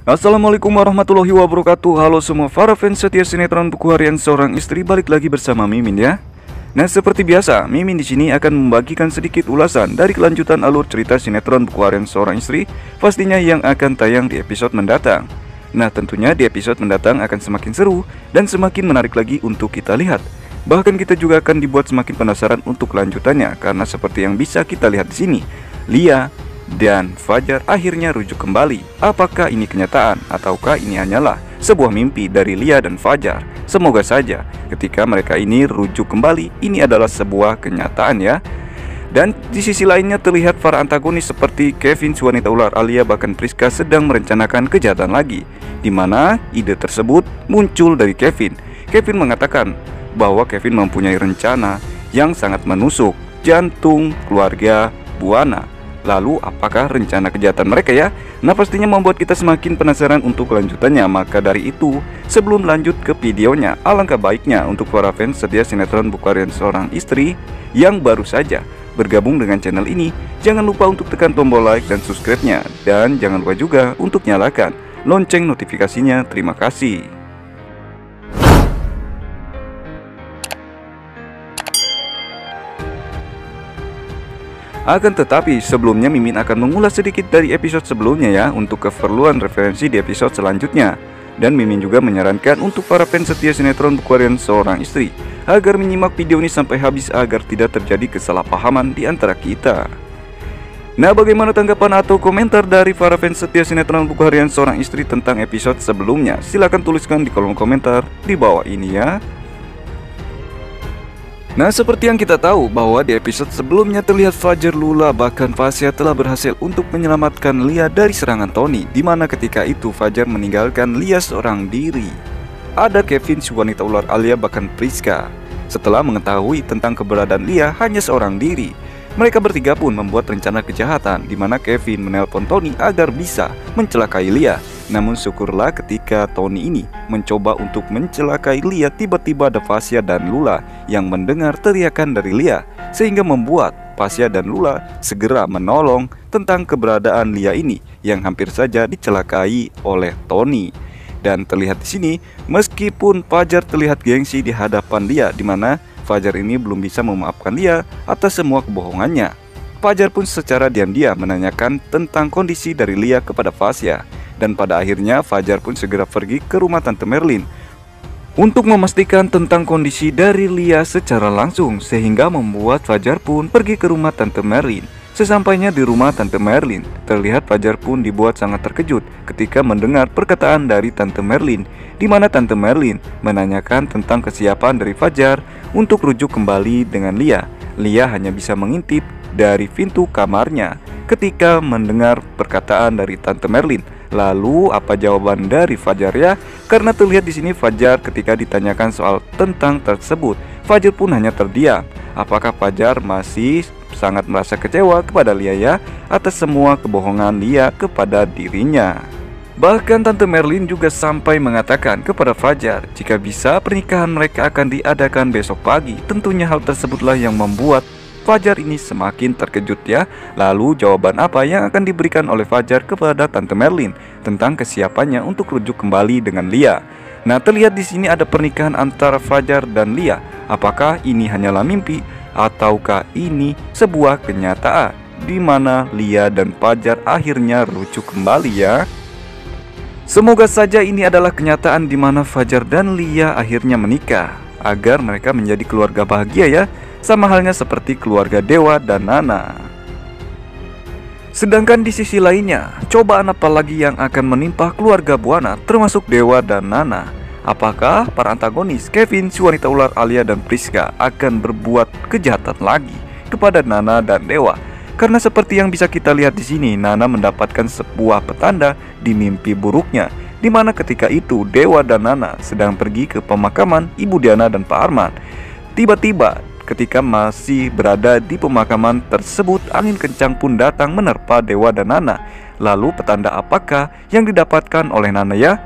Assalamualaikum warahmatullahi wabarakatuh. Halo semua para fans setia sinetron Buku Harian Seorang Istri, balik lagi bersama Mimin ya. Nah, seperti biasa, Mimin di sini akan membagikan sedikit ulasan dari kelanjutan alur cerita sinetron Buku Harian Seorang Istri, pastinya yang akan tayang di episode mendatang. Nah, tentunya di episode mendatang akan semakin seru dan semakin menarik lagi untuk kita lihat. Bahkan kita juga akan dibuat semakin penasaran untuk kelanjutannya, karena seperti yang bisa kita lihat di sini, Lia dan Fajar akhirnya rujuk kembali. Apakah ini kenyataan ataukah ini hanyalah sebuah mimpi dari Lia dan Fajar? Semoga saja ketika mereka ini rujuk kembali, ini adalah sebuah kenyataan ya. Dan di sisi lainnya terlihat para antagonis seperti Kevin, si wanita ular, Alia, bahkan Priska sedang merencanakan kejahatan lagi, dimana ide tersebut muncul dari Kevin. Kevin mengatakan bahwa Kevin mempunyai rencana yang sangat menusuk jantung keluarga Buana. Lalu apakah rencana kejahatan mereka ya? Nah, pastinya membuat kita semakin penasaran untuk kelanjutannya. Maka dari itu, sebelum lanjut ke videonya, alangkah baiknya untuk para fans setia sinetron Buku Harian Seorang Istri yang baru saja bergabung dengan channel ini, jangan lupa untuk tekan tombol like dan subscribe-nya. Dan jangan lupa juga untuk nyalakan lonceng notifikasinya. Terima kasih. Akan tetapi sebelumnya Mimin akan mengulas sedikit dari episode sebelumnya ya, untuk keperluan referensi di episode selanjutnya. Dan Mimin juga menyarankan untuk para fans setia sinetron Buku Harian Seorang Istri agar menyimak video ini sampai habis agar tidak terjadi kesalahpahaman di antara kita. Nah, bagaimana tanggapan atau komentar dari para fans setia sinetron Buku Harian Seorang Istri tentang episode sebelumnya? Silahkan tuliskan di kolom komentar di bawah ini ya. Nah, seperti yang kita tahu bahwa di episode sebelumnya terlihat Fajar, Lula, bahkan Fasya telah berhasil untuk menyelamatkan Lia dari serangan Tony, dimana ketika itu Fajar meninggalkan Lia seorang diri. Ada Kevin, si wanita ular, Alia, bahkan Priska. Setelah mengetahui tentang keberadaan Lia hanya seorang diri, mereka bertiga pun membuat rencana kejahatan, dimana Kevin menelpon Tony agar bisa mencelakai Lia. Namun syukurlah ketika Tony ini mencoba untuk mencelakai Lia, tiba-tiba ada Fasya dan Lula yang mendengar teriakan dari Lia, sehingga membuat Fasya dan Lula segera menolong tentang keberadaan Lia ini yang hampir saja dicelakai oleh Tony. Dan terlihat di sini, meskipun Fajar terlihat gengsi di hadapan Lia, dimana Fajar ini belum bisa memaafkan Lia atas semua kebohongannya. Fajar pun secara diam-diam menanyakan tentang kondisi dari Lia kepada Fasya. Dan pada akhirnya Fajar pun segera pergi ke rumah Tante Merlin untuk memastikan tentang kondisi dari Lia secara langsung, sehingga membuat Fajar pun pergi ke rumah Tante Merlin. Sesampainya di rumah Tante Merlin, terlihat Fajar pun dibuat sangat terkejut ketika mendengar perkataan dari Tante Merlin, di mana Tante Merlin menanyakan tentang kesiapan dari Fajar untuk rujuk kembali dengan Lia. Lia hanya bisa mengintip dari pintu kamarnya ketika mendengar perkataan dari Tante Merlin. Lalu apa jawaban dari Fajar ya? Karena terlihat di sini Fajar ketika ditanyakan soal tentang tersebut, Fajar pun hanya terdiam. Apakah Fajar masih sangat merasa kecewa kepada Lia ya atas semua kebohongan Lia kepada dirinya? Bahkan Tante Merlin juga sampai mengatakan kepada Fajar jika bisa pernikahan mereka akan diadakan besok pagi. Tentunya hal tersebutlah yang membuat Fajar ini semakin terkejut ya. Lalu jawaban apa yang akan diberikan oleh Fajar kepada Tante Merlin tentang kesiapannya untuk rujuk kembali dengan Lia? Nah, terlihat di sini ada pernikahan antara Fajar dan Lia. Apakah ini hanyalah mimpi ataukah ini sebuah kenyataan di mana Lia dan Fajar akhirnya rujuk kembali ya? Semoga saja ini adalah kenyataan di mana Fajar dan Lia akhirnya menikah agar mereka menjadi keluarga bahagia ya. Sama halnya seperti keluarga Dewa dan Nana. Sedangkan di sisi lainnya, cobaan apa lagi yang akan menimpa keluarga Buana termasuk Dewa dan Nana? Apakah para antagonis Kevin, si wanita ular, Alia, dan Priska akan berbuat kejahatan lagi kepada Nana dan Dewa? Karena seperti yang bisa kita lihat di sini, Nana mendapatkan sebuah petanda di mimpi buruknya, di mana ketika itu Dewa dan Nana sedang pergi ke pemakaman Ibu Diana dan Pak Arman. Tiba-tiba ketika masih berada di pemakaman tersebut, angin kencang pun datang menerpa Dewa dan Nana. Lalu petanda apakah yang didapatkan oleh Nana ya?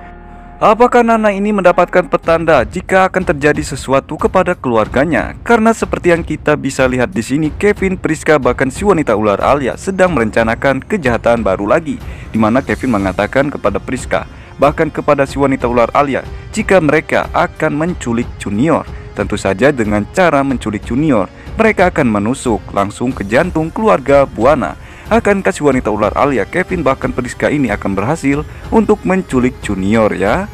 Apakah Nana ini mendapatkan petanda jika akan terjadi sesuatu kepada keluarganya? Karena seperti yang kita bisa lihat di sini, Kevin, Priska, bahkan si wanita ular Alia sedang merencanakan kejahatan baru lagi, di mana Kevin mengatakan kepada Priska, bahkan kepada si wanita ular Alia, jika mereka akan menculik Junior. Tentu saja dengan cara menculik Junior, mereka akan menusuk langsung ke jantung keluarga Buana. Akankah si wanita ular Alia, Kevin, bahkan Priska ini akan berhasil untuk menculik Junior ya?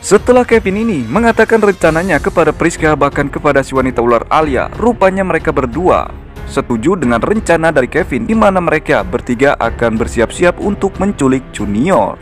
Setelah Kevin ini mengatakan rencananya kepada Priska bahkan kepada si wanita ular Alia, rupanya mereka berdua setuju dengan rencana dari Kevin, di mana mereka bertiga akan bersiap-siap untuk menculik Junior.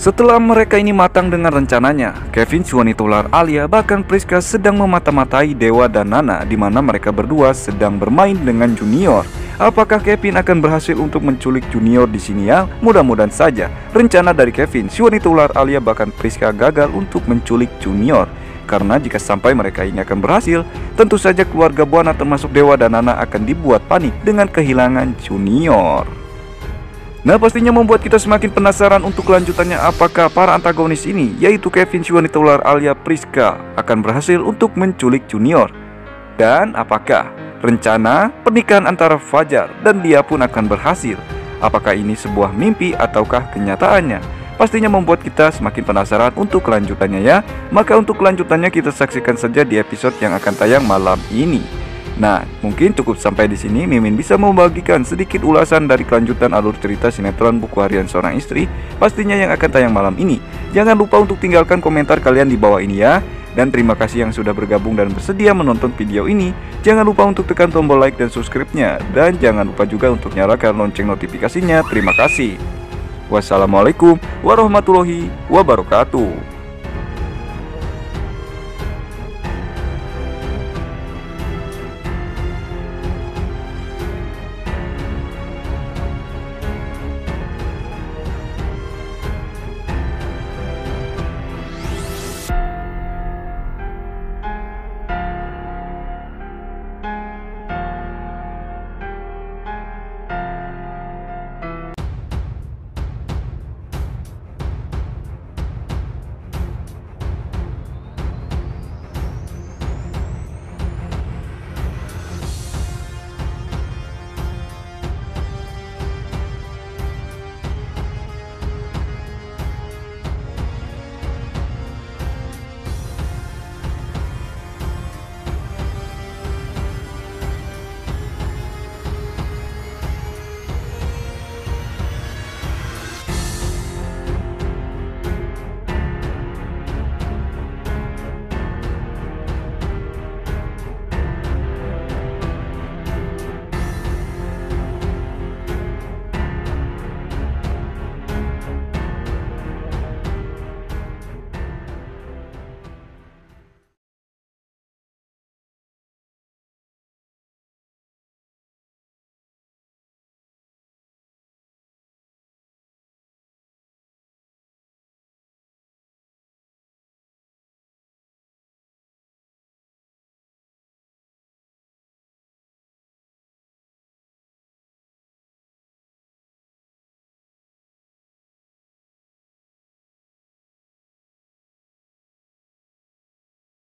Setelah mereka ini matang dengan rencananya, Kevin, si wanita ular Alia, bahkan Priska sedang memata-matai Dewa dan Nana, di mana mereka berdua sedang bermain dengan Junior. Apakah Kevin akan berhasil untuk menculik Junior di sini ya? Mudah-mudahan saja rencana dari Kevin, si wanita ular Alia, bahkan Priska gagal untuk menculik Junior. Karena jika sampai mereka ini akan berhasil, tentu saja keluarga Buana termasuk Dewa dan Nana akan dibuat panik dengan kehilangan Junior. Nah, pastinya membuat kita semakin penasaran untuk kelanjutannya, apakah para antagonis ini, yaitu Kevin, si wanita ular Alia, Priska, akan berhasil untuk menculik Junior. Dan apakah rencana pernikahan antara Fajar dan Lia pun akan berhasil? Apakah ini sebuah mimpi ataukah kenyataannya? Pastinya membuat kita semakin penasaran untuk kelanjutannya ya. Maka untuk kelanjutannya kita saksikan saja di episode yang akan tayang malam ini. Nah, mungkin cukup sampai di sini. Mimin bisa membagikan sedikit ulasan dari kelanjutan alur cerita sinetron Buku Harian Seorang Istri pastinya yang akan tayang malam ini. Jangan lupa untuk tinggalkan komentar kalian di bawah ini ya. Dan terima kasih yang sudah bergabung dan bersedia menonton video ini. Jangan lupa untuk tekan tombol like dan subscribe-nya. Dan jangan lupa juga untuk nyalakan lonceng notifikasinya. Terima kasih. Wassalamualaikum warahmatullahi wabarakatuh.